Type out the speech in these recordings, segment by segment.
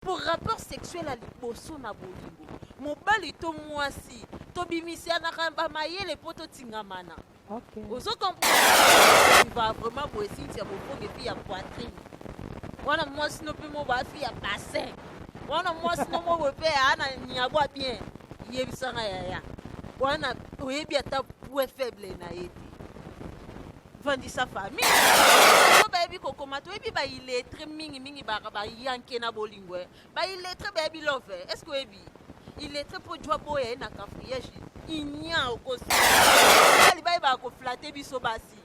pour rapport sexuel à liboso na bolingo mobali to mwasi tobimisiana kamba mayele po totingamana. Ok. Ozo comprendre il va vraiment boisir tia bofonge puis ya poitrine. Wana mwasi no pe mo ba fi ya bassin. Wana mwasi no mo bo pe ana nyabwa bien. Yebisanga ya. Wana oyebi ata point faible na yete. Vandi sa famille. Baby kokoma to ebi ba illettré mingi ba yanke na bolingo. Ba illettré baby love. Est-ce que ebi illettré po jwa boye na kafriège. Inya okosi. Ali ba ba ko flatter biso basi.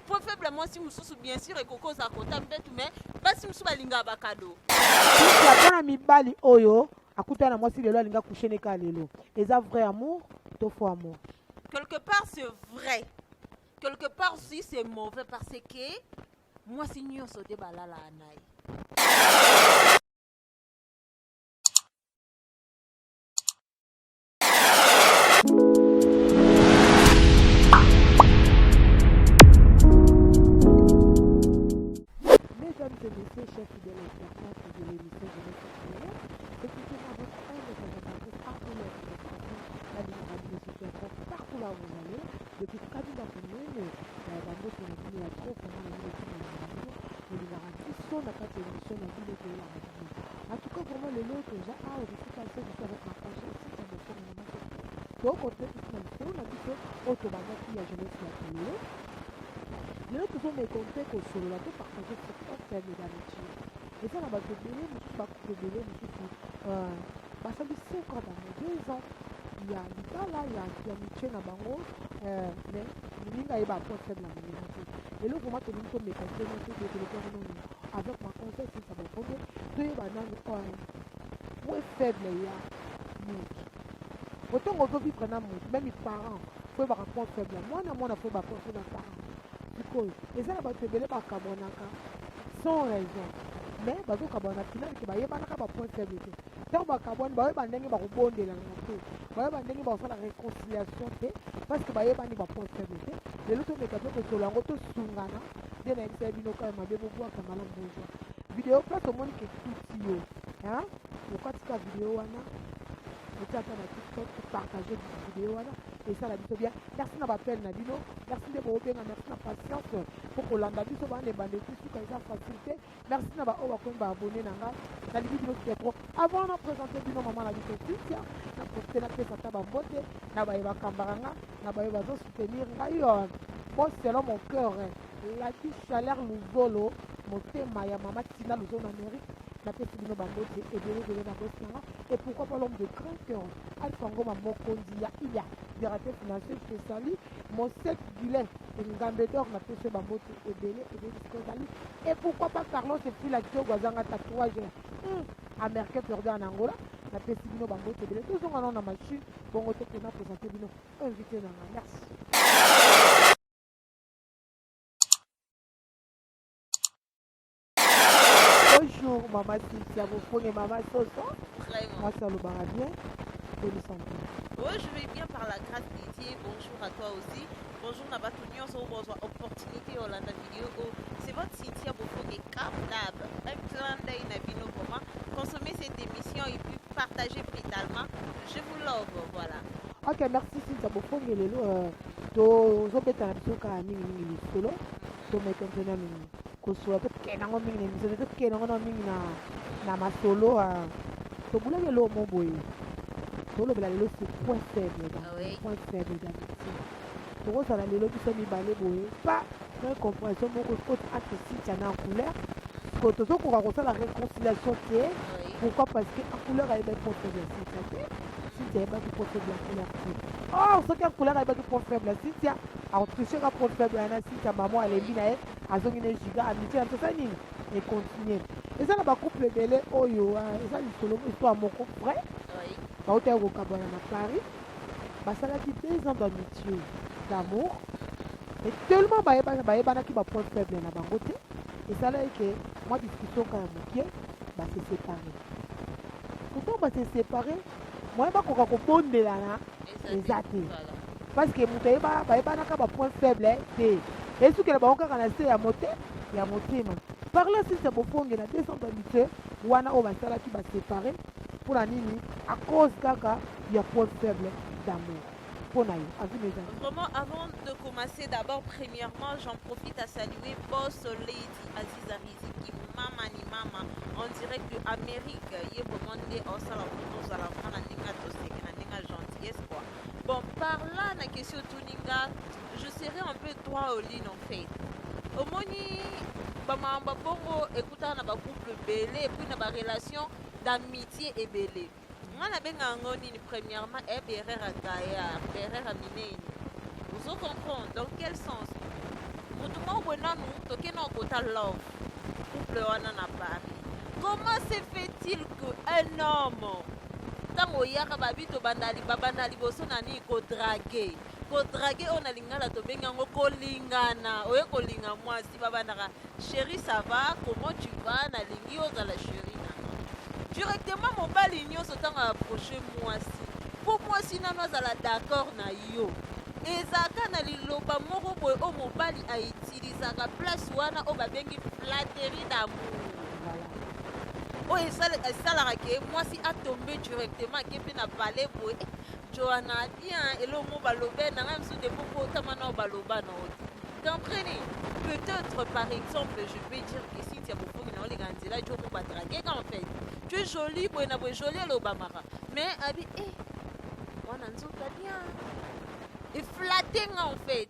Point faible moi si mususu bien sûr ekoko za kota mpetu mais basi musu balinga ba cadeau. Ya kana mibali oyo akutana mwasi lelo alinga kushene ka lelo. Eza vrai amour, to faux amour. Quelque part c'est vrai. Quelque part aussi c'est mauvais parce que moi si nyonso de balala anai. Mesdames et messieurs, chers fidèles internautes de l'émission de notre carrière, écoutez-moi votre humble présentatrice partenaire de notre émission, la ligne radio de situation partout là où vous allez, depuis Kabila Koumene, dans votre ligne à trop, pendant la ligne de la radio, et nous avons dit son attaque émission, la ligne de la radio. En tout cas, vraiment, le lot, déjà, je suis passé, je suis avec ma prochaine, si ça me fait un moment. Donc, on peut tout le monde, on a dit que, automatiquement, il y a jeunesse qui a télé. Lelo tozomekonte kosolola to partage certains termes d'amitié eza na bato ebele mosusu bakupe ebele mosusu basali 5 ans bango 2 ans ya libala ya amitié na bango mais moninga ayeba point faible na moninga te lelo vraimen tolingi tomekonte no to développeur nono avec ma conseil sisa bokonde toyeba nani point faible ya motu otongo ozovivre na motu même parent foyebaka point faible ya mwana foyeba point faible ya parent sikoyo eza na bato ebele bakabwanaka sans raison mais bazokabwana final ke bayebanaka bapoint faible te ntango bakabwani bayeba ndenge bakobondelanga te bayeba ndenge bakosala réconciliation te parce que bayebani bapoint faible te lelo tomeka mpe kosolo yango tosungana nde na yebisa ya bino kaka mabe bobwaka malamu bozwa video place omoni ke tuti yo okatika video wana otiaka na tiktok partage video wana esala biso bien merci na bapele na bino merci nde boobenga merci na patience mpo kolanda biso bana ebandeki suka eza facilité merci na baoyo bakomi baabone na ngai nalingi bino kitro avant na présente bino mama na biso titia na poste napesa ata bambote na baye bakambaka nga na baye bazosoutenir ngai mo selon mon cœur lati chaleur luzolo motema ya mama tina luzolo na amérique napesi bino bambote ebele na bosi nanga et pourquoi pas l'homme de grand cœur Alpha Ngoma Mokondi ya iya directeur financier je te salue mon sec Guilet Ngambedor na pese bambote ebele kozali et pourquoi pas Carlos et Phila Kyogo azanga tatouage américain perdu en Angola na pesi bino bambote ebele tozonga nano na machine bongo te mpena présenter bino invité nanga merci. Bonjour maman Cynthia, vous prenez maman Soso? Vraiment. Moi ça le barra bien. Oui, je vais bien par la grâce de Dieu. Bonjour à toi aussi. Bonjour Nabatunion, sur votre opportunité Hollanda vidéo. C'est votre Cynthia Bofogue Cap Lab. Un clin d'œil Nabino Boma. Consommez cette émission et puis partagez brutalement. Je vous love, voilà. Ok, merci Cynthia Bofogue. Tozobeta na biso kaka mingi lisolo tomekentena mingi kosola tokenango mingi na emission tokenango na mingi na masolo tobulaki elo mo boye tolobela lelo c'est point faible point faible d'amitié tokozala lelo biso mibale boye pas na compréhension moko entre Cynthia na couleur ko tozokoka kosala réconciliation te pourquoi parce que en couleur ayeba point faible ya Cynthia te Cynthia ayebaki point faible ya couleur te oh soki ya couleur ayebaki point faible ya Cynthia akotricheka point faible ya na Cynthia mamo alembi na ye azongi na jiga amitié na tosa nini econtinue eza na bacouple ebele oyo eza lisolo histoire moko vrai bautaya kokabwana na Paris basalaki 2 ans d'amitié d'amour et tellement bayebanaki bapoint faible na bango te esalaki ke mwa discussion kaka mokie base séparé pourtant base séparé moye bakoka kobondelana eza te parce que moto bayebanaka bapoint faible te esukela bango kaka na se ya motema par là si c'est bofonge na 200 d'amitié wana oyo basalaki baséparé mpona nini à cause kaka ya point faible d'amour mpona yo azwi mes amis. Vraiment, avant de commencer, d'abord, premièrement, j'en profite à saluer Boss Lady Aziza Riziki, Mama ni Mama, en direct de Amérique. Il est demandé au salon de la fin, à Ninga Tosek, à Ninga gentillesse, quoi. Bon, par là, la question Tuninga, je serai un peu droit au ligne, en fait. Au moni, Bama Bongo, écoutant na ba couple belé, et puis na ba relation d'amitié et belé. Ngana benga ngoni ni premièrement e berera kaya berera mineni. Vous comprenez dans quel sens? Mutumo wenanu tokena kota love. Couple wana na Paris. Comment se fait-il que un homme tango yaka babito bandali babandali boso nani ko draguer on a lingala to benga ngo kolingana oye kolinga mwasi babandaka chérie ça va comment tu vas na lingi ozala chérie directement mobali nyonso ntango approche mwasi po mwasi nano azala d'accord na yo ezalaka na liloba moko boye oyo mobali aitilizaka place wana oyo babengi flatterie d'amour oyo esalaka ke mwasi atombe directement ake mpe na pale boye joana bien elo mo balobe na ngai mosu depo po otama nao baloba na oti comprenez. Peut-être par exemple je peux dire que si tu as beaucoup de gens qui ont dit mo badraguer en fait tu es jolie boye na boye jolie elo bamara mais abi wana nzoka bien et flatter en fait.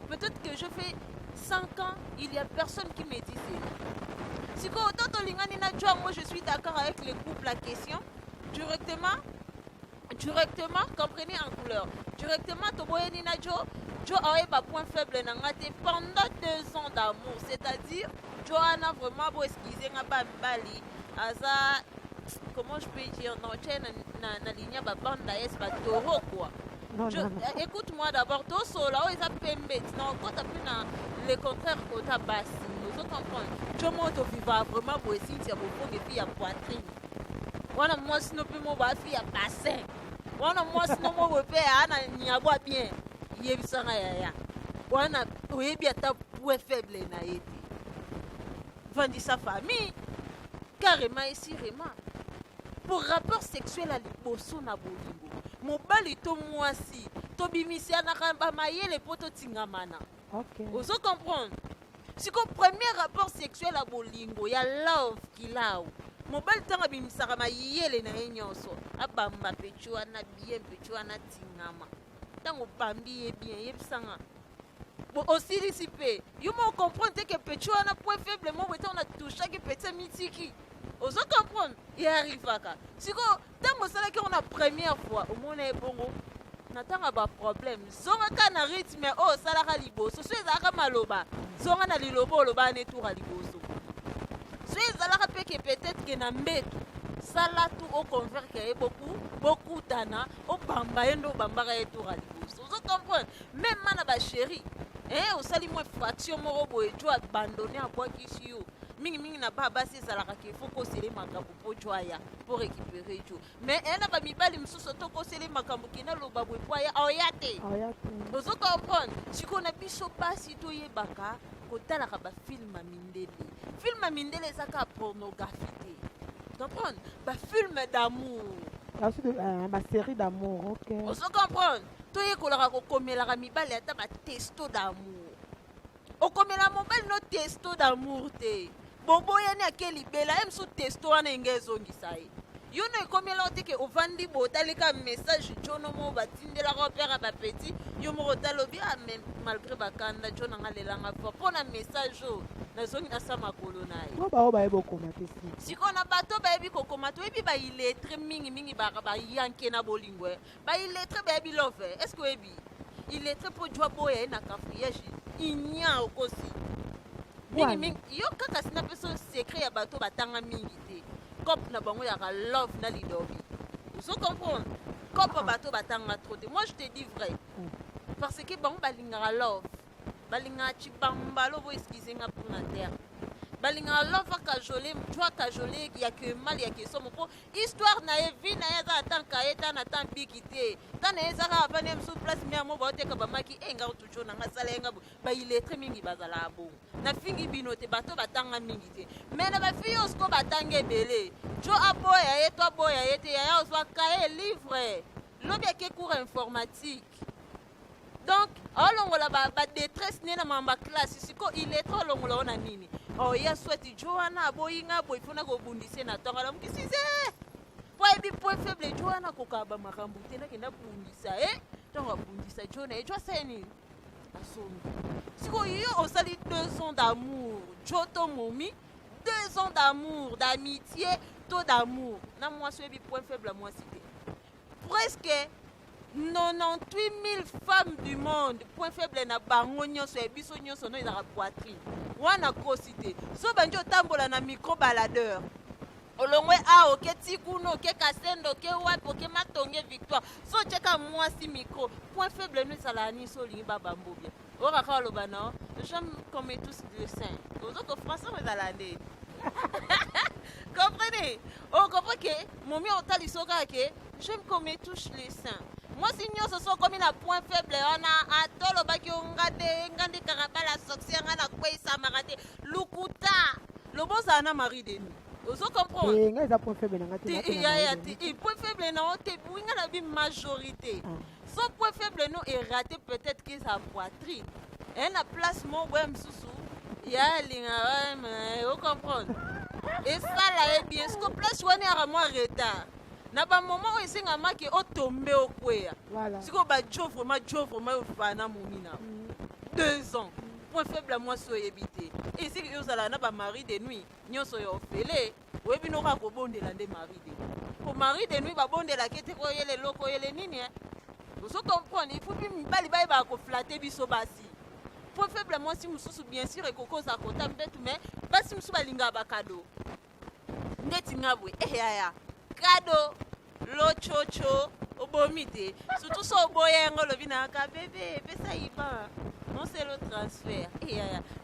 Peut-être que je fais 5 ans il y a personne qui me dit ça. Si quand moi je suis d'accord avec les couples à question, directement, comprenez en couleur. Directement, Toboyeni Nadjo, Jo a pas point faible pendant 2 ans d'amour. C'est-à-dire, Johanna vraiment beau esquiser un bali, Aza, comment je peux dire, non, tu es na ligne banda es ba toro quoi. Écoute-moi d'abord, tout cela, ils a pembet, non, quand tu as le contraire, quand tu as bassi. Vous comprenez? Je monte au vivant vraiment pour essayer de vous et puis à poitrine. Wana moi sinon plus mon baffi à bassin. Wana moi sinon mon repère ana niabwa bien. Yebisanga ya. Wana oyebi ata point faible na été. Vendi sa famille. Carrément ici vraiment. Pour rapport sexuel à liboso na bolingo. Mobali to mwasi. To bimisia na kamba mayele poto tingamana. OK. Vous comprenez? Si comme premier rapport sexuel à bolingo, il y a love qui là. Mon bel temps à bimisara ma yele na nyonso. Abamba pechuana bien pechuana tingama. Tango bambi bien yebsanga. Bon aussi dissipé. You me comprendre que pechuana point faible moi on a touché que petit mitiki. Vous comprenez? Il arrive ka. Si ko tango sala que on a première fois au monde est bongo. Natanga ba problème zonga kana rythme o salaka liboso so ezalaka maloba zonga na lilobo loba ne tour liboso so ezalaka peke peut-être que na mbeto sala tout au convert que beaucoup tana o bamba endo bambaka e tour liboso vous comprenez même mana ba chérie o sali mo fraction moko boye jo abandonner à quoi qui yo mingi na baba si ezalaka ke faut ko sele makambo po joya pour récupérer jo mais ena ba mibali msusu to ko sele makambo kina loba boye po ya oyate vous comprenez si ko na biso pasi to yebaka ko tala ka ba film mindele zaka pornographie comprendre ba film d'amour ma série d'amour OK vous comprenez to yekolaka ko komela ka mibali ata ba testo d'amour o komela mobile no testo d'amour te bobo yani akeli bela em so testo wana ingezongisa ye yo no ekomela te ke ovandi botalika message jono mo batindela ko pera ba petit yo mo talobi même malgré bakanda jona ngalelanga pona message o nazongi na sama kolona ye ba ba ebo komate sikona bato ba ebi kokomata ebi ba iletre mingi ba yanke na bolingo ba iletre ba ebi love est-ce que ebi iletre po jwa boye na kafriage inya okosi mingi yo kaka sina peso secret ya bato batanga mingi te cop na bango ya love na lidobi vous comprenez cop bato batanga trop te moi je te dis vrai parce que bango balinga love balinga chibamba lo bo excusez nga pour na terre balinga lova kajole mtwa kajole ya que mal ya que somo po histoire na evi na yaza atanka eta na tan bikité tan eza ka bane msu place mi amo ba oteka ba maki enga utucho na ngasala enga ba ile très mingi bazala abo na fingi binote bato batanga mingi te mais na ba fios ko batange belé jo aboya eto aboya ete ya oswa kae livre lobi ke cours informatique. Donc, olongola ba détresse nena mamba classe siko il est trop longola ona nini. Oh ya souhaite Joanna boyinga boy fona go bundise na tonga mkisize. Point faible Joanna ko kaba makambu tena kenda bundisa tonga bundisa Joanna et toi c'est ni. Asomi. Siko yo osali 2 ans d'amour, Joto momi 2 ans d'amour, d'amitié, tout d'amour. Na moi c'est point faible moi cité. Presque 98 000 femmes du monde, point faible na bango nyonso e biso nyonso no ezaka poitrine. Wana kosite. So banjo tambola na micro baladeur. Olongwe a oke tikuno, oke kasendo, oke wapi, oke matonge victoire. So cheka mwasi micro. Point faible no salani so lingi babambo bien. Ora ka loba no, j'aime comme tous le sein. Ozo ko français mais alande. Comprenez? Oh, comprenez que mon mien otali soka que j'aime qu'on me touche les seins. Moi, si nous sommes comme un point faible, on a atolo baki ngande karabala soxia ngana kwei samarate lukuta. Le bon ça na mari de nous. Vous comprenez? Et nga point faible ngati. Point faible na on te buinga na bi majorité. Son point faible non est raté peut-être que sa poitrine. Et na place mon wem susu. Ya linga vous comprenez? Et ça là est bien. Ce que place on est à moi retard. Na ba moment où c'est nga maki o tomber au kwea. Voilà. Si ko ba jo vraiment fana momina. 2 ans. Point faible à moi so ebité. Et si yo sala na ba mari de nuit, nyonso yo fele, webi no ka ko bondela nde mari de. Ko mari de nuit ba bondela kete ko yele loko yele nini Vous comprenez, il faut que mibali ba ko flatter biso basi. Point faible moi si mususu bien sûr ekoko za kota mbetu mais basi musu balinga ba cadeau. Ndeti ngabwe yaya. Cadeau lo chocho obomite surtout so boyengo lo binaka bébé pesa iba non c'est le transfert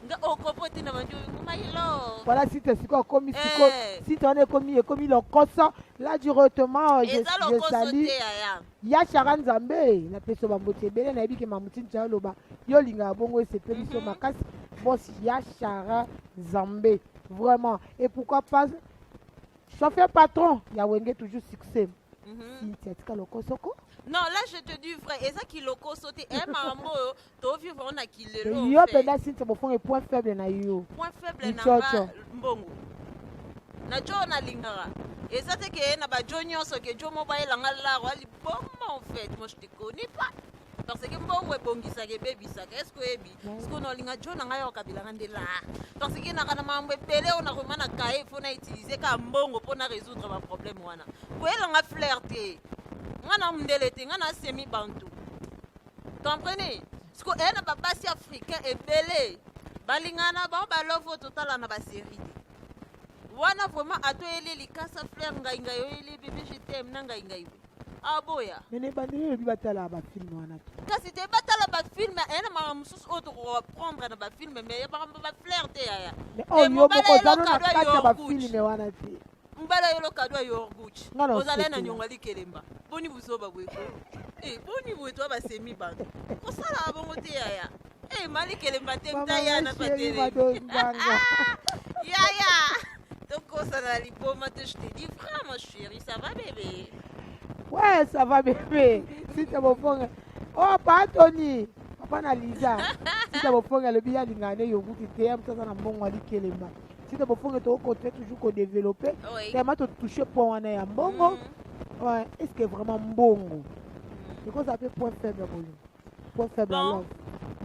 nga okopote na banjo mailo voilà si tu siko comme si tu en es commis le kosa là directement je salue ya Sharan Zambe na peso bambote bele na ebike mamutin cha loba yo linga bongo c'est peso makasi boss ya Sharan Zambe vraiment et pourquoi pas chauffeur patron, il y a Wenge toujours succès. Si tu as le Kosoko. Non, là je te dis vrai, et ça qui le Kosote, maman, tu vivre on a qui le lot. Yo penda si tu me point faible na yo. Point faible na mbongo. Na jo na lingara. Et ça c'est que na ba jonyo so que jo mobile la ngala wali bon en fait, moi je te connais pas. Parce que mbongo ebongisa ke baby ça est-ce que ebi parce que no linga jo na ngayo kabila ngandela parce que na kana mambo pele ona ko mana kae faut na utiliser ka mbongo pour na résoudre ma problème wana ko ela nga flirter ngana mndelete ngana semi bantu comprenez parce que ena ba basi africain ebele balingana ba love total na ba série wana vraiment ato ele likasa fleur ngai yo ele bébé je t'aime na ngai ah boya mais ne bandeli bi batala ba film wana kasi te batala ba film ena ma mususu auto prendre na ba film mais ba flirter ya mais oh yo boko zano na kata ba film wana ti mbala yo lo kadwa yo Gucci ozala na nyonga likelemba boni buzoba bweko boni bweto ba semi ba ko sala bongo te ya mali kelemba te mtaya na patele ya donc ça na lipoma te je te dis vraiment chérie ça va bébé. Ouais, ça va bébé. Si tu me fais oh, pas Tony. Papa na Lisa. Si tu me fais le bien lingane yo buti te am ça na mbongo ali kelemba. Si tu me fais to côté toujours ko développer, tellement te toucher pour wana ya mbongo. Ouais, est-ce que vraiment mbongo? C'est quoi ça fait point faible pour lui? Point faible alors.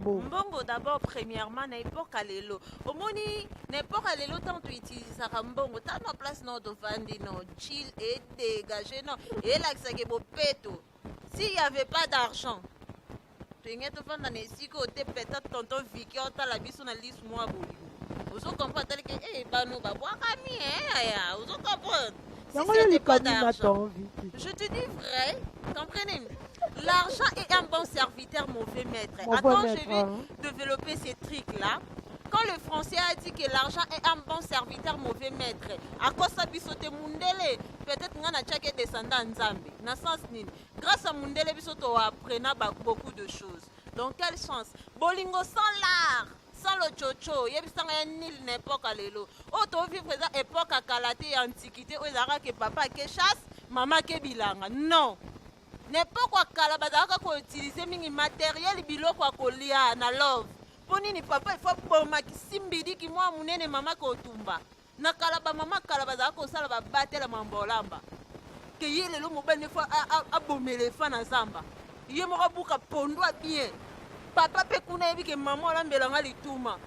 Mbongo d'abord premièrement n'importe lelo omoni n'importe lelo tant tu utilises ça mbongo t'as ma place non de vendre non chill et dégager non et là ça que bopeto s'il y avait pas d'argent tu n'es pas vendre ici côté peut-être tonton Vicky on t'a la biso na liste moi boli vous comprenez que bah nous bah boire ami vous comprenez si c'était pas d'argent je te dis vrai comprenez. L'argent est un bon serviteur, mauvais maître. Attends, je vais développer ces trucs-là. quand le français a dit que l'argent est un bon serviteur, mauvais maître, à cause de bisote mundele, peut-être qu'on a tchaké descendant Nzambe. Dans sens nini. Grâce à mundele, bisoto apprenant beaucoup de choses. Donc quelle chance. Bolingo sans l'art, sans le chocho, yebisanga nil n'époque à l'élo. Auto vivre présent époque à Kalaté et antiquité, où ils ont que papa qui chasse, maman qui bilanga. Non. N'importe quoi kala bazaka ko utiliser mingi matériel biloko akolia na love. Poni ni papa il faut boma kisimbidi ki mwa munene mama ko tumba. Na kala ba mama kala bazaka ko sala ba batela mambolamba. Ke yele lo mobane fois abomele fa na zamba. Ye mo buka pondwa bien. Papa pe kuna yebi ke mama olambela nga lituma.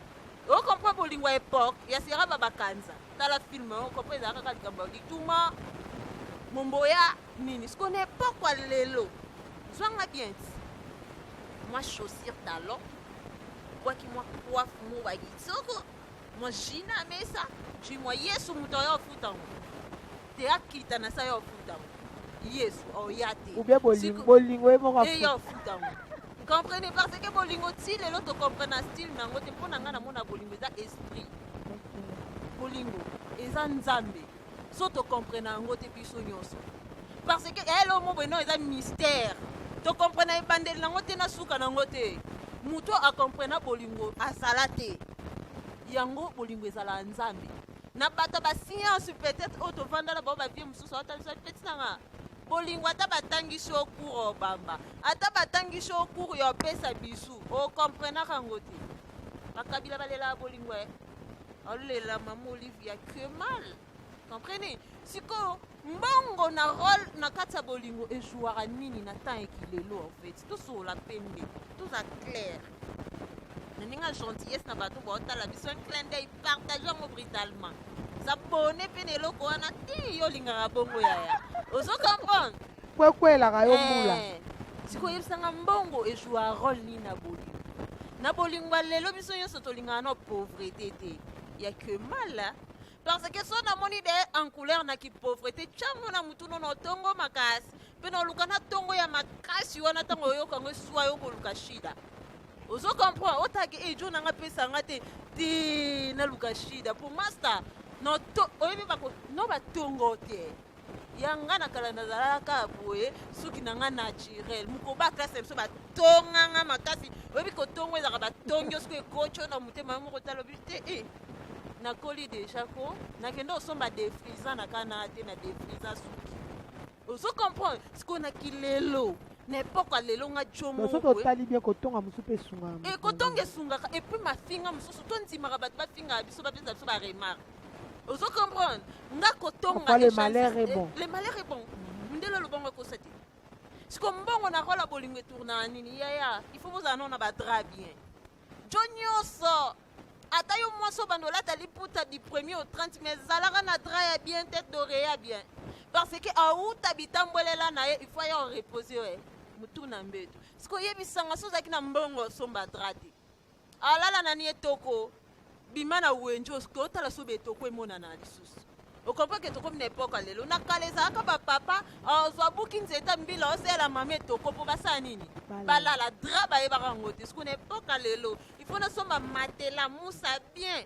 O comprend bolingo époque ya sera baba kanza. Tala film o comprend za ka kamba lituma. Momboya nini, ce qu'on n'est pas quoi lelo. Zwanga bien. Moi chaussure talon. Quoi qui moi coiffe mo ba gitsoko. Moi jina mesa. Ji moi yesu mutoyo futa. Te akita na sa yo futa. Yesu o yate. Ou bien bolingo e mo ka futa. Yo futa. Comprenez parce que bolingo ti lelo to comprendre style nango te pona nga na mona bolingo za esprit. Bolingo eza nzambe. Soto comprena ngo te biso nyonso parce que elle au moment eza mystère to comprena bandeli nango te na suka nango te muto a comprena bolingo asala te yango bolingo ezala nzambe na bata ba science peut-être auto vanda la ba vie mususu atalisa petit nanga bolingo ata batangisi okuro bamba ata batangisi okuro yo pesa bisu o comprena kango te bakabila balela bolingo olela maman Olivia que mal. Comprenez? Si ko mbongo na rôle na kata bolingo et jouera nini na temps ekilelo en fait. Tout sur la pembe, tout ça clair. Naninga gentillesse na bato ba otala biso un clin d'œil partageant brutalement. Ça bonne penelo ko na ti yo linga bongo yaya. Ozo comprendre? Kwe la ga yo mula. Si ko yebsanga mbongo et jouera rôle ni na bolingo. Na bolingo lelo biso yo soto linga na pauvreté te. Y a que mal là. Parce que son amoni de en couleur na ki pauvreté chango na mutu no tongo makasi peno lukana tongo ya makasi wana tango yo kango swa yo koluka shida ozo comprend otaki ejo na nga pesa ngate ti na luka shida pour master no to oyebi bako no batongo te yanga na kala na zalaka boye suki na nga naturel mukoba classe so batonga nga makasi oyebi ko tongo ezaka batongo suki kocho na mutema mo kotalo bite na koli déjà ko na kendo somba défrisant na kana te na défrisant suki ozo comprendre ce qu'on a kilelo n'importe quoi lelo nga jomo ko to tali bien ko tonga musupe sunga et ko tonga sunga et puis ma finga mususu to ndima ba finga biso ba biso ba remarque ozo comprendre nga ko tonga le malheur est bon ndelo lo bongo ko sati ce qu'on bongo na rola bolingo tourna nini ya il faut vous annoncer ba drap bien jonyoso ata yo mwaso bandola tali puta du 1er au 30 mais zalaka na dra ya bien tête d'oreille bien parce que auta bitambolela na ye il faut ya reposer ouais mutu na mbeto siko yebisanga so zaki na mbongo somba drate alala na nie toko bimana wenjo siko tala so betoko emona na lisusu o comprend que toko n'époque lelo na kaleza ka ba papa zo buki nzeta mbila osela mame toko po basa nini balala dra ba e barangote siko n'époque lelo il faut na somba matela musa bien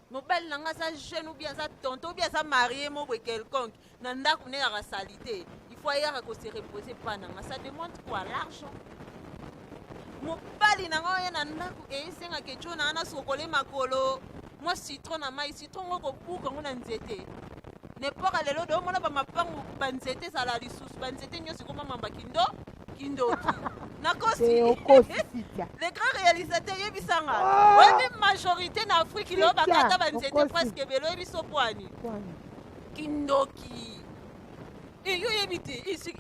mobile nanga sa jeune ou bien sa tonton ou bien sa marié mo quelconque na ndako ne ya salité il faut y avoir se reposer pas nanga ça demande quoi l'argent mobile nanga ya na ndako e senga ke chona na sokole makolo moi citron na mai citron ko buka ngona nzete ne pas lelo do mona ba mapangu banzete sala lisusu banzete nyosi ko mamba kindoki na kosi les grands réalisateurs yebisanga ouais même majorité na Afrique lo bakata banzete presque belo yebiso poani kindoki et yo yebite ici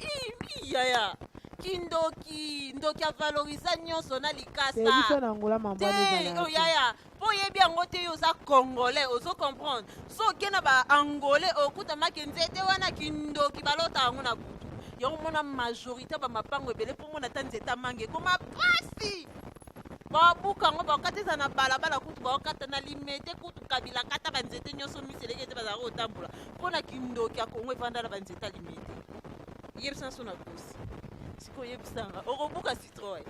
yaya kindoki ndoki a valoriser nyonso na likasa te yaya po yebi yango te yo za congolais ozo comprendre so kena ba angolais okuta makinzete wana kindoki balota yango na butu yango mona majorité ba mapango ebele po mona tanzeta mange koma pasi babuka yango bakatisa na balabala kutu bakata na limete kutu kabila kata banzete nyonso miseleke te bazala kotambola mpona kindoki ya kongo evanda na banzete limete yebisana so na kosi siko yebisanga okobuka citron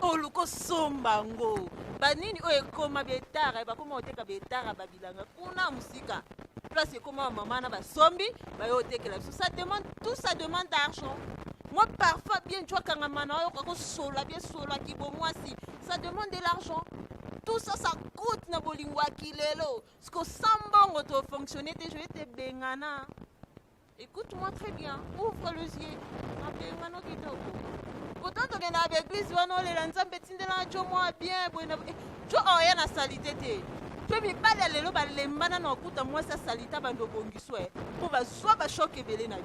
oluko somba ngo banini oyo ekoma betara bakoma oteka betara babilanga kuna musika place ekoma mama na basombi bayo otekela biso. Tout ça demande d'argent. Moi parfois bien tu vois kangamana oyo kakosola bien sola kibomwasi, ça demande de l'argent. Tout ça, ça coûte na bolingwa kilelo. Ce que sans bon auto fonctionner, je vais te bengana. Écoute-moi très bien, ouvre les yeux. Na bengano kitoko. Pourtant tu viens à l'église, wana le lanza betinde na jo moi bien bona. Tu oya na salité te. Tu mi pas lelo ba lembana na okuta moi sa salita bando bongiswe. Pour ba soit ba choc ebele na vie.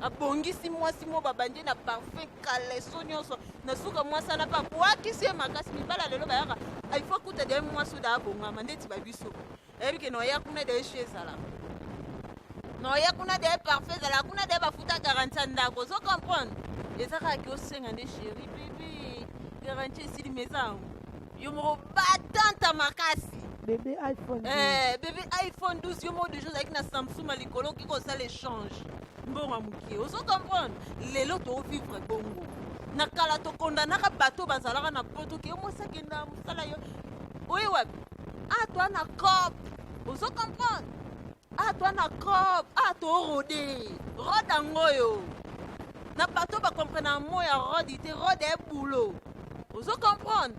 Abongisi mwasi mo babanje na parfait kaleso nyonso na suka mwasi na pa bwakisi makasi mibala lelo bayaka il faut kuta de mwasi da bonga mandeti babiso ebike no ya kuna de shezala no ya kuna de parfait zala kuna de bafuta 40 ndako zo comprendre ezaka ki osenga nde chéri bébé garantie si di maison yo mo batanta makasi bébé iPhone 12. Bébé iPhone 12 yo mo de choses avec na Samsung malikolo ki ko ça l'échange. Mbonga mukie ozo comprendre lelo to vivre bongo na kala to kondanaka bato bazalaka na poto ke mo sakenda musala yo oye wapi toi na cop ozo comprendre toi na cop to rode ngoyo na bato ba comprendre moya rode te rode e boulot ozo comprendre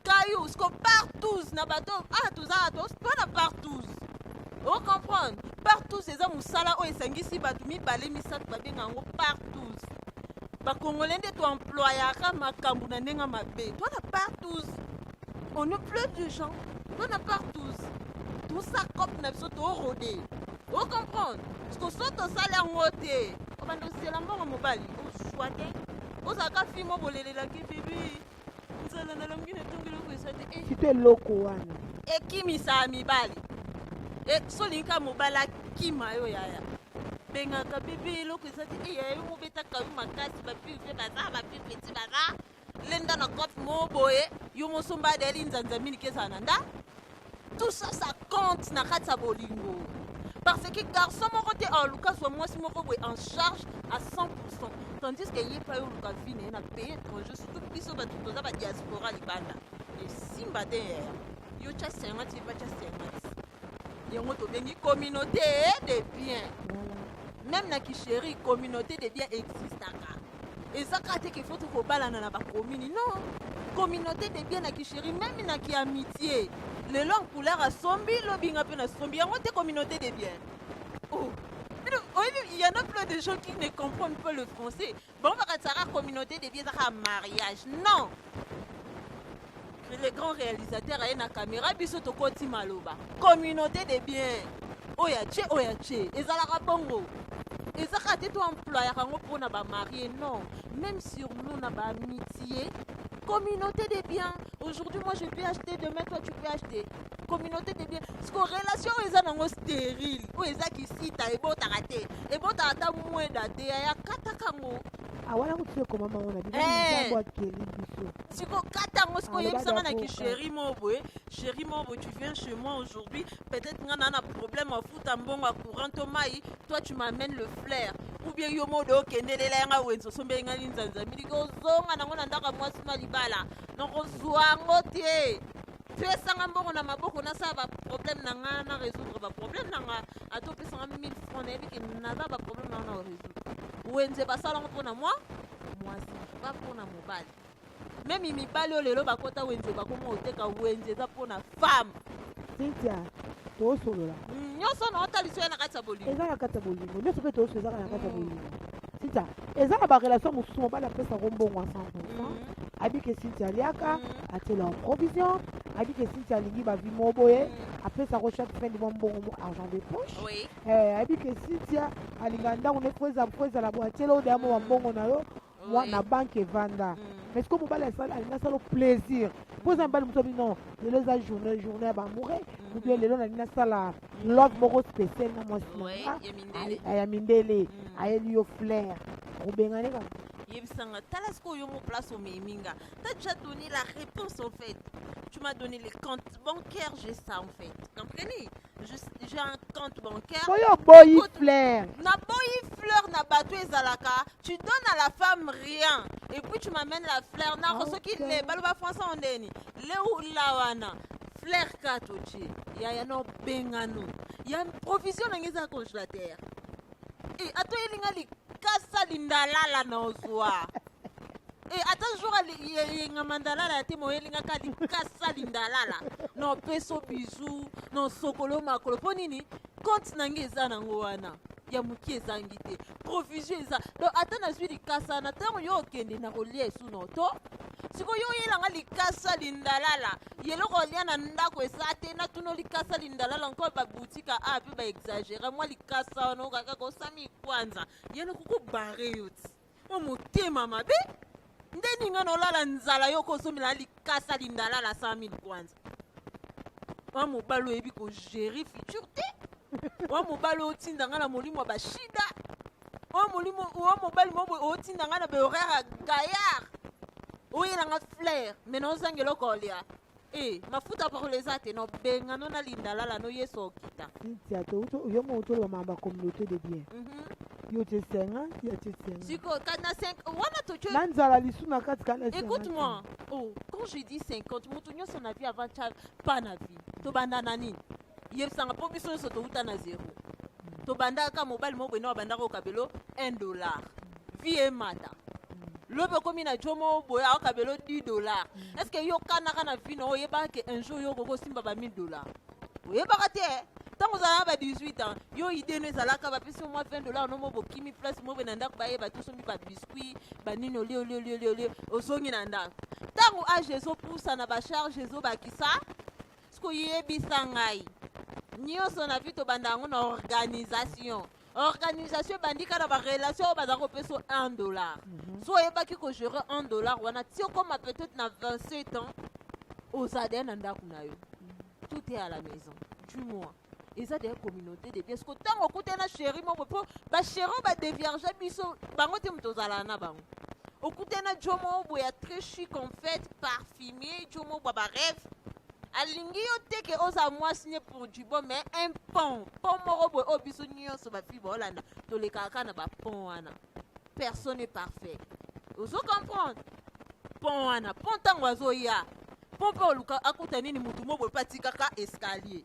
caillou sko partout na bato toi na partout on comprend partout ces hommes sala o esangisi batu mibale misatu babenga ngo partout ba congolais de to employeur makambu na ndenga mabe toi na partout on ne plus de gens toi na partout tout ça cop na biso to rodé on comprend ce que soto sala ngote o bando sela mbongo mobali o swate o saka fimo bolelela ki bibi nzala na longine tongelo ko esate tu es loko wana ekimisa mibali solinga mobala kima yo yaya bengaka bebe eloko eza te eyayo mobetaka yo makasi bapive baza bapipeti baza lenda na cope mo boye yo mosomba adeli nzanza mingi ezala na nda tout ça ça compte na kati ya bolingo parce que garçon moko te aluka soit mwasi moko boye en charge à 100%, tandis que ye pa yo luka vi na ye na pays étranger surtout biso bato toza badiaspora libanda esimba te yo tya 50 ye pa tya 50 yango tobengi communauté de biens. Même na kisheri communauté de biens existaka. Ezaka te ke faut ko balana na ba commune non. Communauté de biens na kisheri même na ki amitié. Le long couleur a sombi lobinga pe na sombi yango te communauté de biens. Oh. Il y en a plein de gens qui ne comprennent pas le français. Bon va katara communauté de biens à mariage. Non. Les grands réalisateurs à la caméra biso to koti maloba communauté de biens oya che ezalaka bongo ezaka te to employeur ngo pona ba marié non même sur nous na ba amitié communauté de biens aujourd'hui moi je peux acheter demain toi tu peux acheter communauté de biens parce que relation eza nango stérile o eza kisita ebota raté ebota ata mwenda te ya kataka ngo awala kutie koma mama na biso boîte keli biso siko katango siko yebisanga na ki chéri mobo tu viens chez moi aujourd'hui peut-être ngana na problème à futa mbongo à courant to mai toi tu m'amènes le flair ou bien yo modo kendelela nga wenzo sombe nga linzanza miliko zonga nango na ndaka mwasi malibala noko zwango tie pesanga mbongo na maboko na sa ba problème na nga na résoudre ba problème na nga ato pesanga 1000 francs na yebi ke naza ba problème na résoudre wenze basala ngo pona moi c'est pas pour na mobali même mibali o lelo bakota wenze bakoma oteka wenze eza pona femme Cynthia tosolola nyonso na otaliso ya na kati ya bolingo eza na kati ya bolingo nyonso mpe toso ezaka na kati ya bolingo Cynthia eza na barelation mosusu mobali apesaka mbongo à 100%. Abi que Cynthia aliaka atela en provision abi que Cynthia alingi bavi moboye apesaka chaque fin de mois mbongo argent de poche abi que Cynthia alinga ndango ne foeza la boatela odeya mo mbongo na yo moi na banque evanda mais ce que mobali alinga sala plaisir poza mbali moto non lelo eza journée ya bamoure ou bien lelo nalinga sala love moko spécial na mwasi ya mindele ayeli yo flair obengani kaka Yebisanga, t'as ce yo mon place au Méminga. T'as déjà donné la réponse en fait. Tu m'as donné les comptes bancaires, j'ai ça en fait. Comprenez? J'ai un compte bancaire. Boy fleur. Na boy fleur na bato ezalaka, tu donnes à la femme rien et puis tu m'amènes la fleur na ko soki le baloba français ondeni le ulawana fleur katochi ya no bengano ya provision ngeza congélateur et ato elinga likasa lindalala na ozwa et attends jour yenga mandalala te mo elinga ka likasa lindalala no peso bisou no sokolo makolo ponini compte nangi eza nango wana ya muki ezangi te provision eza donc ata nazwi likasa na ntango yo okende na kolia esu no to sikoyo yo oyelanga likasa lindalala yeloko olia na ndako eza te natuna likasa lindalala nkolo babutika ape baexagere mwa likasa wana okaka kosami kwanza yena kokobare yo ti o motema mabe nde ninga nolala nzala yo kosomela likasa lindalala 100 000 kwanza wa mobali oyebi kogere future te wa mobali otinda nga na molimo ya bashida wa mobali otinda nga na behoraire ya gaillard oyelanga fleur mena ozangela okolia mafuta parole eza te no bengano na lindalala no yeso okita Cynthia yo mo utolo mamba communauté de bien yo te senga ya te senga siko kana 5 wana to tu nanzala lisuna kati kana écoute-moi quand je dis 50 mutu nyonso na vie avant cha pas na vie to banda na nini yebisanga po biso nyonso touta na zéro to banda ka mobali mo bwena banda ko kabelo $1 vie emata lobe komi na jomo boya okabelo $10 est-ce que yo kanaka na vie no oyeba ke un jour yo koko simba ba $1000 oyeba te tango za ba 18 ans yo idée no ezalaka ba pesi mo $20 no mo bokimi plus mo bena ndako ba yeba tous mi ba biscuit ba nino lio osongi na ndako tango age ezo poussa na ba charge ezo bakisa sko yebisa ngai nyonso na vie to banda yango na organisation bandika na barelation baza kopeso $1 so oyebaki kogere $1 wana ti okoma peut-être na 27 ans ozade na ndako na yo tout est à la maison du mois eza de communauté de bien parce que ntango okute na chéri mo po bachéri badevierge biso bango te moto ozala na bango okute na jo mo boya très chic en fait parfumé jo mo bwa barêve alingi yo te ke oza mwasi nye pour du bon mais un pont moko boye oyo biso nyonso bafi baolanda tolekaka na bapont wana personne est parfait ozo comprendre pont wana pont ntango azoya pont mpe oluka akuta nini mutu mo boye patikaka escalier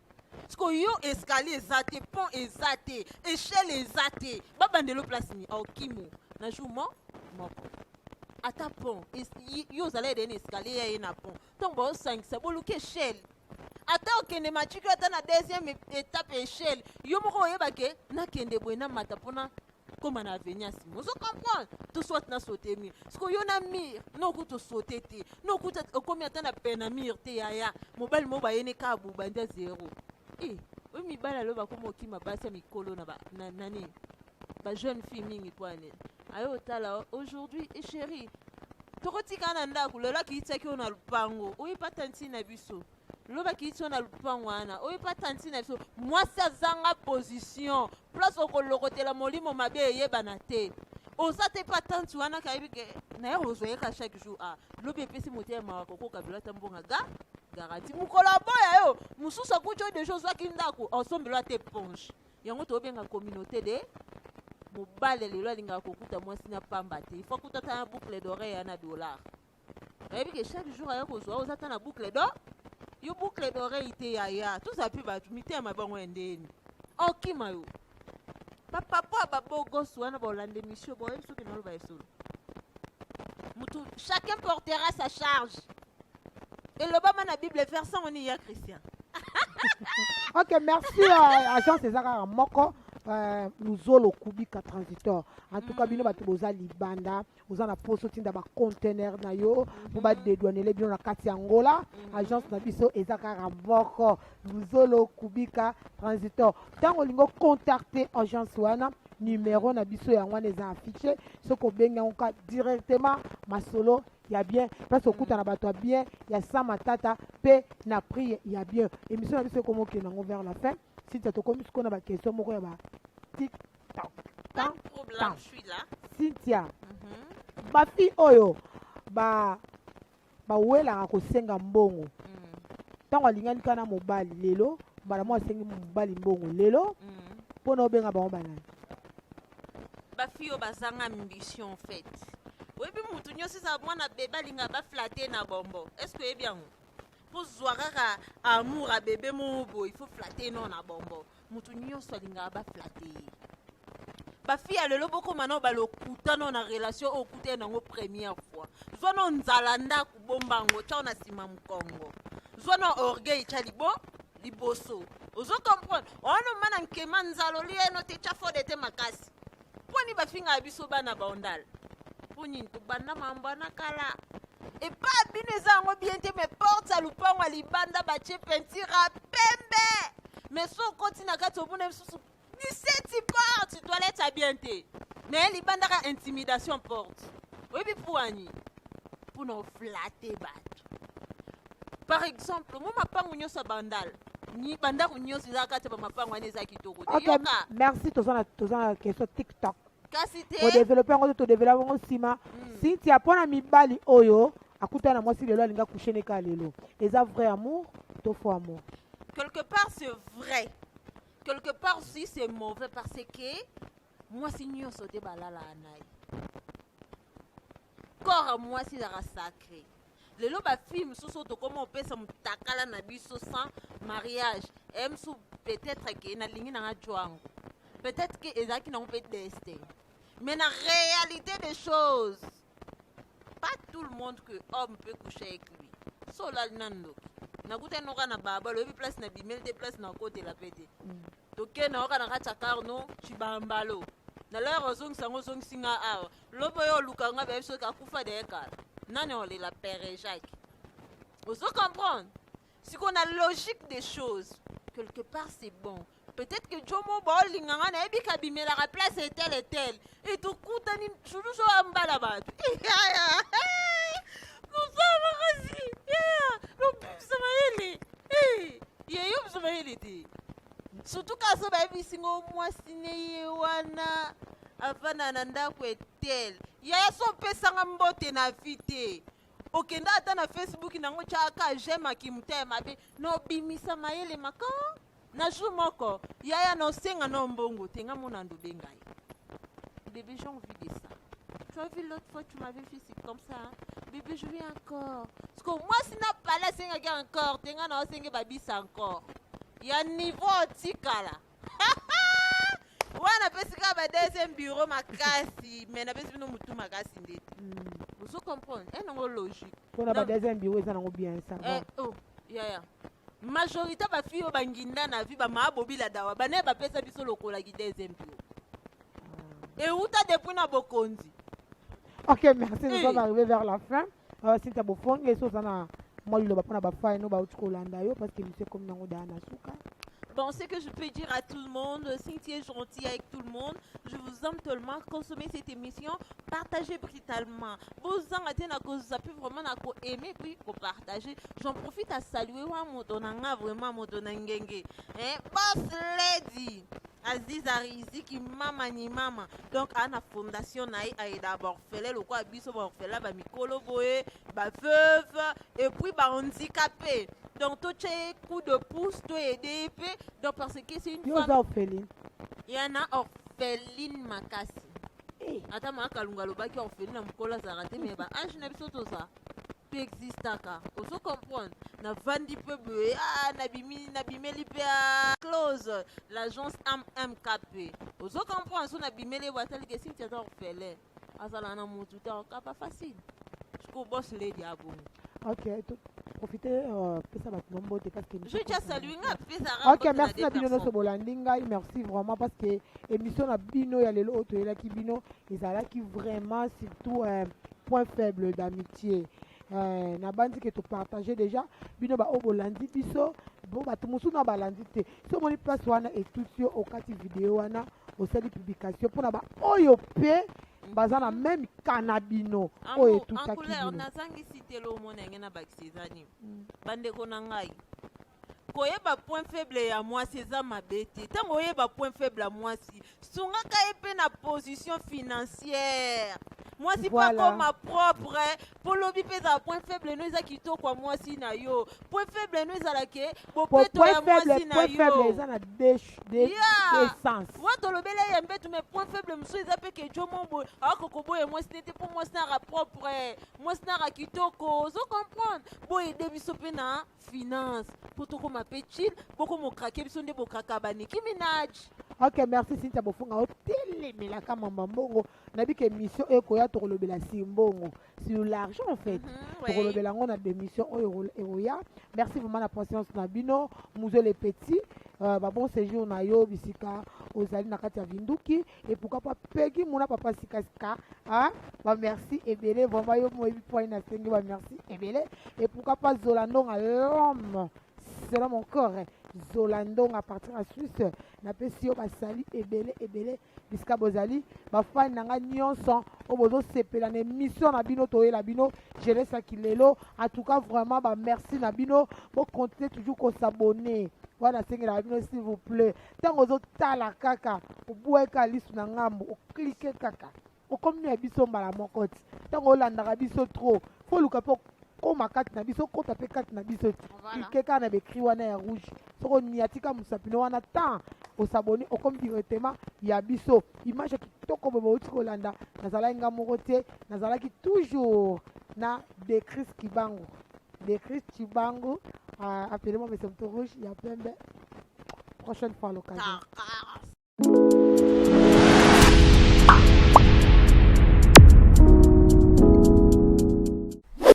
siko yo escalier eza te pont eza te échelle eza te babandelo place ni okimo na jour moko ata pont yo ozala edeni escalier ya ye na pont ntango baosangisa boluka échelle ata okende matiki ata na deuxième étape échelle yo moko oyeba ke nakende boye na mata mpona koma na avenir ya nsima ozo comprendre to soit na saute mire siko yo na mire nokuta osaute te nokuta okomi ata na pene na mire te yaya mobali mo bayene ka abuba nde zero oyo mibali alo bakoma okima basi ya mikolo na nani bajeune fille mingi pwane ayo otala aujourd'hui chéri tokotika na ndako lelo akiyitiaki oyo na lupango oyipata ntina biso loba kiyiti oyo na lupango wana oyipata ntina biso mwasi azanga position place okolokotela molimo mabe eyebana te oza te pa tanti wana kayebi ke naye ozwayeka chaque jour lobi epesi motema wako kokabela ata mbonga garanti mokolo aboya yo mosusu akuti oyo deja ozwaki ndako osombelo ate ponge yango tobenga communauté de mobali lelo alingaka kokuta mwasi na pamba te ifo kuta ata na boucle d'oreille ya na $. oyebi ke chaque jour aya kozwa oza ata na boucle d'or yo boucle d'oreille te yaya toza mpe bato mitema bango endeni okima yo bapapo ya babogosi wana baolanda émission boyebi soki naloba esolo mutu chacun portera sa charge elobama na bible verset oni ya Christian. Ok, merci agence ezaka moko luzolo kubika transiteur en tout cas bino bato boza libanda oza na poso tinda ba conteneur na yo po ba dedouanele bino na kati ya Angola agence na biso ezaka moko luzolo kubika transiteur tango lingo contacter agence wana numéro na biso ya ngwana eza affiché soko benga onka directement masolo ya bien parce que kuta na bato ya bien ya sa matata pe na prix ya bien émission na biso komo ke nango vers la fin si tu as commis qu'on a ba question moko ya ba TikTok Pas de problème, je suis là. Cynthia ba fi oyo ba wela ko senga mbongo tango alingani kana mobali lelo bala mo sengi mobali mbongo lelo pona obenga ba banana bafio bazanga ambition en fait. Oui, puis mutu nyonso sa mwana bébé alinga ba flatter na bombo. Est-ce que bien pour zoara amour à bébé mon beau, il faut flatter non na bombo. Mutu nyonso alinga ba flatter. Ba fille lelo boko mano ba lokuta non na relation okuta nango première fois. Zono nzalanda kubombango cha na sima mkongo. Zono orgueil cha liboso. Ozo comprendre. Ono mana nkema nzalo lieno te cha fode te makasi. Poni ba finga biso bana baondal. Poni to bana mambana kala. Et pas bine zango bien te me porte à lupango libanda ba che peinture pembe. Mais so continue ka to bone susu. 17 porte toilette à bien te. Mais libanda ka intimidation porte. Oui bi pouani. Pour nous flatter bat. Par exemple, moi ma pango nyosa bandal. Ni banda nyosa zaka te ba mapango aneza kitoko. OK, merci to na question TikTok. Kasite. Au développer on to développer on sima. Si tu apona mibali oyo akuta na mwasi lelo alinga kushene ka lelo. Eza vrai amour, to faux amour. Quelque part c'est vrai. Quelque part aussi c'est mauvais parce que moi si nyoso te balala anai. Corps moi si dara sacré. Lelo ba film soso to comment on peut se mutakala na biso sans mariage. Em sou peut-être que na lingi na joango. Peut-être que ezaki na peut destin. Mais la réalité des choses, pas tout le monde que homme peut coucher avec lui. Solal nando. Na gute no kana baba lo bi place na bimel de place na côté la pété. Toke na kana kacha karno chibambalo. Na la rozong sango song singa awa. Lobo yo lukanga ba biso ka kufa de ka. Nani on la père Jacques. Vous comprendre? Si qu'on a logique des choses, quelque part c'est bon. Peut-être que Jomo Bolinganga na ebi kabimela la place est telle et telle. Et tout kutani chulu so ambala batu. Nous sommes ici. Nous sommes ici. Nous sommes ici. Surtout quand ça va être singo moi siné wana afana nanda kwetel. Yaya so pesa ngambote na vite. Okenda ata na Facebook nango chaka j'aime kimtema be no bimisa mayele makon. Na jour moko yaya no senga no mbongo tenga mona ndo bengai. Bébé j'ai envie de ça. Tu as vu l'autre fois tu m'avais fait c'est comme ça. Hein? Bébé je viens encore. Parce que moi si n'a pas la senga ga encore tenga no senga babisa encore. Ya niveau tikala. Wana pesika ba deuxième bureau makasi mais na pesi no mutu makasi ndete. Vous comprenez? Et non logique. Pour la deuxième bureau ça non bien ça. Oh yaya. Majorité ba fille banginda na vie ba mabobi la dawa ba ne ba pesa biso lokola gi deuxième bureau. Et où t'as depuis na bokonzi. OK, merci, nous sommes arrivés vers la fin. Si tu as beau fond et ça na moi le ba pona ba fa no ba ukolanda yo parce que monsieur comme nango dana suka. Bon, ce que je peux dire à tout le monde, Cynthia est gentille avec tout le monde. Je vous aime tellement. Consommez cette émission, partagez brutalement. Vous en êtes à cause, ça peut vraiment aimer puis partager. J'en profite à saluer vraiment mon donangenge. Boss Lady Aziz Arizi qui mama ni mama. Donc à la fondation naï a d'abord fait le quoi biso ba fait là ba mikolo boé, ba veuve et puis ba handicapé. Donc, tout ces coups de pouce, tout aider, donc parce que c'est une femme. Orpheline. Il y en a orpheline makasi. Attends, ma kalunga loba qui orpheline na mukola zarate mais ba âge na biso to ça. Peut exister ka. Oso comprendre. Na vandi peu na bimeli pe close l'agence MKP. Oso comprendre so na bimeli watel que si tu es orphelin. Azala na mutu ta pas facile. Je ko boss lady abon. OK, profitez parce que je tiens saluer OK, merci à Bino Sobolandinga, merci vraiment parce que émission na Bino ya lelo auto la ki Bino ezala ki vraiment surtout un point faible d'amitié. Na bandi que tu partager déjà Bino ba obolandi biso bon ba tumusu na balandi te. So moni place wana et tout sur au kati vidéo wana au sali publication pour na ba oyo pe bazana même cannabino oyo tout ça qui on a zangi cité lo mona ngena ba kisezani bande ko nangai koyeba point faible ya moi c'est ma bête tango yeba point faible à moi si sunga ka epe na position financière Moi si Voilà. pas comme ma propre pour lobby pesa point faible nous a quitté quoi moi si na yo point faible nous a la ke bo Pour peto ya moi si na point faible, yo ils ont des sens. moi dans le bel yembe tu mes points faibles monsieur ils appellent que jo mon bo ah kokobo et moi c'était pour moi c'est propre moi c'est kitoko zo comprendre bo aider biso pe na finance pour to comme petit beaucoup mo craquer biso nde bo kakabani kiminaj. Ok, merci Cynthia Bofunga. Otelemela kama mbongo. Nabi que mission ekoya to kolobela simbongo. Sur l'argent en fait. To kolobela ngona de mission oya. Merci vraiment la patience nabino. Muzo les petits. Bon séjour na yo bisika ozali na kati ya Vinduki et pourquoi pas Peggy mona papa sikaska. Hein? Bah merci ebele vraiment yo mo ebi point na sengi bah merci ebele et pourquoi pas Zolando à l'homme. C'est là mon corps. Zolando à partir à Suisse na pesi yo basali ebele bisika bozali bafani nanga nyonso o bozo sepela na émission na bino toyela bino jeunesse ya kilelo en tout cas vraiment bah merci na bino bo continuer toujours ko s'abonner wana sengela bino s'il vous plaît tango zo tala kaka obueka lisu na ngambo o cliquer kaka o comme ya biso mbala moko ti tango olandaka biso trop fo luka po koma kati na biso kota pe kati na biso cliquer kaka na bekri wana ya rouge soko niatika musapino wana tant osaboni okomi directement ya biso image kitoko bobo uti kolanda nazalaki nga moko te nazalaki toujours na Decris Kibangu Decris Kibangu appelez-moi Monsieur Rouge il y a plein de prochaine fois l'occasion.